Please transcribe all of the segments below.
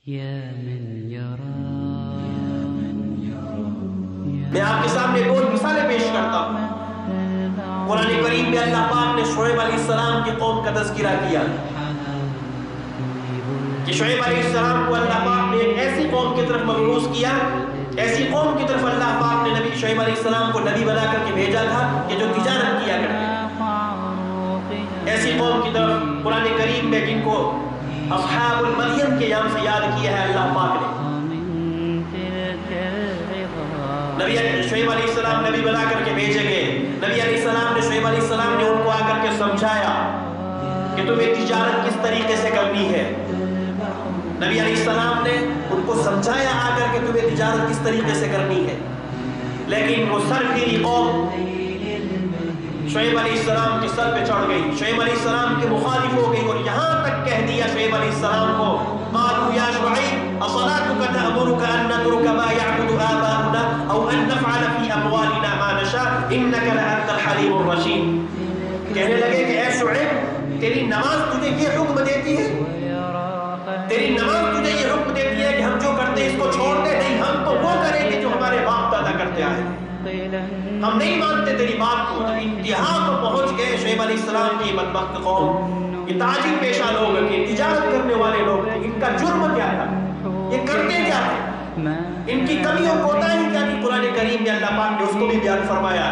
میں آپ کے سامنے دو مثالیں پیش کرتا ہوں۔ قرآن کریم میں اللہ پاک نے شعیب علیہ السلام کی قوم کا تذکرہ کیا کہ شعیب علیہ السلام کو اللہ پاک نے ایک ایسی قوم کی طرف مبعوث کیا، ایسی قوم کی طرف اللہ پاک نے نبی شعیب علیہ السلام کو نبی بنا کر کے بھیجا تھا کہ جو تجارت کیا کرتے، ایسی قوم کی طرف قرآن کریم میں جن کو اصحاب المدین کے نام سے یاد کیا ہے اللہ پاک نے۔ نبی شعیب علیہ السلام نبی بنا کر کے بھیجے گئے، نبی علیہ السلام نے شعیب علیہ السلام نے ان کو آ کر کے سمجھایا کہ تمہیں تجارت کس طریقے سے کرنی ہے۔ نبی علیہ السلام نے ان کو سمجھایا آ کر کے تمہیں تجارت کس طریقے سے کرنی ہے، لیکن وہ سرکیری قوم شعیب علیہ السلام کے سر پہ چڑھ گئی، شعیب علیہ السلام کے مخالف ہو گئی، اور یہاں تک کہہ دیا شعیب علیہ السلام کو قالوا یا شعیب اصلاتك تأمرك ان نترك ما يعبد آباؤنا او ان نفعل في اموالنا ما نشاء انك لانت الحليم الرشيد۔ کہنے لگے کہ اے شعیب تیری نماز تجھے یہ حکم دیتی ہے، تیری نماز تجھے یہ حکم دیتی ہے کہ ہم جو کرتے اس کو چھوڑ دیں، نہیں ہم تو وہ کریں گے جو ہمارے باپ دادا کرتے آئے، ہم نہیں مانتے تیری بات کو۔ جب انتہا کو پہنچ گئے شعیب علیہ السلام کی بدبخت قوم، یہ تاجر پیشہ لوگ تھے، تجارت کرنے والے لوگ تھے، ان کا جرم کیا تھا، یہ کرتے کیا تھے، ان کی کمی اور کوتاہی کیا تھی، قرآن کریم میں اللہ پاک نے اس کو بھی بیان فرمایا۔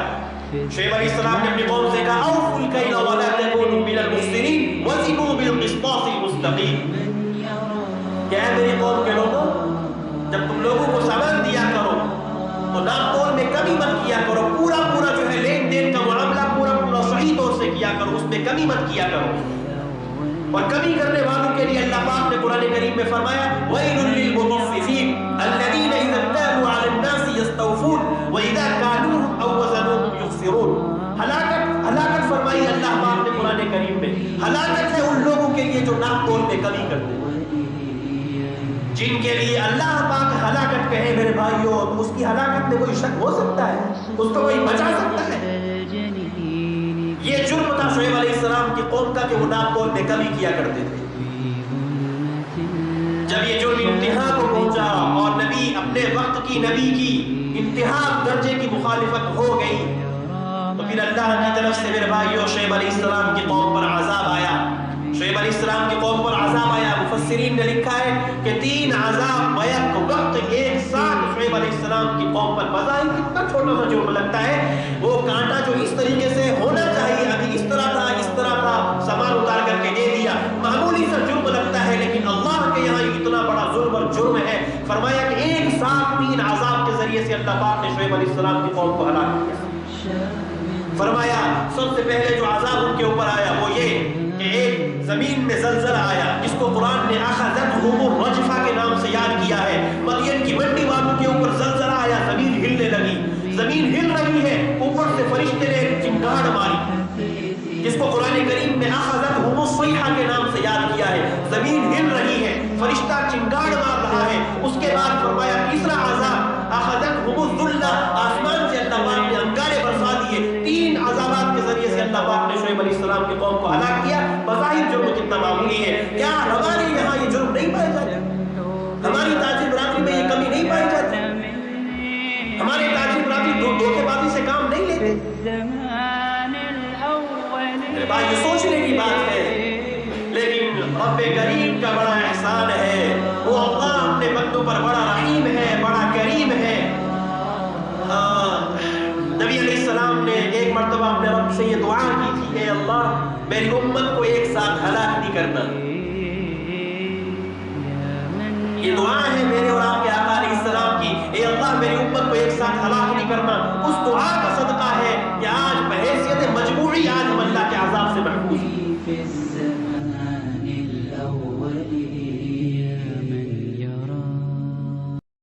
شعیب علیہ السلام نے اپنی قوم سے کہا اوفوا الکیل ولا تکونوا من المخسرین وزنوا بالقسطاس المستقیم، کہ اے میری قوم کے لوگوں جب تم لوگوں کو سامان دیا کرو تو ناپ تول میں کمی مت کیا کرو، پورا پورا جو ہے لین دین کا معاملہ پورا پورا صحیح طور سے کیا کرو، اس میں کمی مت کیا کرو۔ اور کمی کرنے والوں کے لیے اللہ پاک نے قرآن کریم میں فرمایا وَيْلٌ لِّلْمُطَفِّفِينَ الَّذِينَ إِذَا اكْتَالُوا عَلَى النَّاسِ يَسْتَوْفُونَ وَإِذَا كَالُوهُمْ أَوْ وَّزَنُوهُمْ يُخْسِرُونَ۔ ہلاکت فرمائی اللہ پاک نے قرآن کریم میں، ہلاکت ہے ان لوگوں کے لیے جو ناپ تول میں کمی کرتے ہیں، جن کے لیے اللہ پاک ہلاکت کہے میرے بھائیوں، تو اس کی ہلاکت میں کوئی شک ہو سکتا ہے، اس کو کوئی بچا سکتا ہے؟ یہ جرم تھا شعیب علیہ السلام کی قوم کا کہ وہ ناپ تول میں کمی کیا کرتے تھے۔ جب یہ جرم انتہا کو پہنچا اور نبی اپنے وقت کی نبی کی انتہا درجے کی مخالفت ہو گئی، تو پھر اللہ کی طرف سے میرے بھائیوں شعیب علیہ السلام کی قوم پر عذاب آیا، شعیب علیہ السلام کی قوم پر عذاب آیا۔ مفسرین نے لکھا ہے کہ 3 عذاب بیک وقت ایک ساتھ شعیب علیہ السلام کی قوم پر، بظاہر کتنا چھوٹا سا جرم لگتا ہے، وہ کانٹا جو اس طریقے سے ہونا چاہیے ابھی اس طرح تھا، سامان اتار کر کے دے دیا، معمولی سا جرم لگتا ہے، لیکن اللہ کے یہاں یہ اتنا بڑا ظلم اور جرم ہے۔ فرمایا کہ ایک ساتھ 3 عذاب کے ذریعے سے اللہ پاک نے شعیب علیہ السلام کی قوم کو ہلاک کیا۔ فرمایا سب سے پہلے جو عذاب ان کے اوپر آیا وہ یہ کہ ایک زمین میں زلزلہ آیا، جس کو قرآن نے اخذتہم الرجفہ کے نام سے یاد کیا ہے۔ مدین کی منڈی والوں کے اوپر زلزلہ آیا، زمین ہلنے لگی، زمین ہل رہی ہے، اوپر سے فرشتے نے چنگاڑ ماری، جس کو قرآن کریم میں اخذتہم الصیحہ کے نام سے یاد کیا ہے۔ زمین ہل رہی ہے، فرشتہ چنگاڑ مار رہا ہے۔ اس کے بعد فرمایا تیسرا عذاب اخذتہم الذلہ، آسمان سے اللہ پاک نے انگارے برسا دیے۔ 3 عذابات کے ذریعے سے اللہ پاک نے شعیب علیہ السلام کی قوم کو ہلاک کیا۔ بظاہر جرم کتنا معمولی ہے، کیا ہمارے یہاں یہ جرم نہیں پائے جاتے؟ ہماری تاجر برادری میں یہ کمی نہیں پائی جاتی؟ ہمارے تاجر برادری دھوکے بازی سے کام نہیں لیتے؟ میرے بھائی یہ سوچنے کی بات ہے، لیکن رب کریم کا بڑا احسان ہے، وہ اللہ اپنے بندوں پر بڑا رحیم ہے، بڑا کریم ہے۔ نبی علیہ السلام نے ایک مرتبہ اپنے رب سے یہ دعا کی تھی، اے اللہ میری امت کو ایک ساتھ ہلاک نہیں کرنا۔ یہ دعا ہے میرے اور آپ کے آقا علیہ السلام کی، اے اللہ میری امت کو ایک ساتھ ہلاک نہیں کرنا۔ اس دعا کا صدقہ ہے کہ آج بحیثیت مجموعی آج ہم اللہ کے عذاب سے محفوظ ہیں۔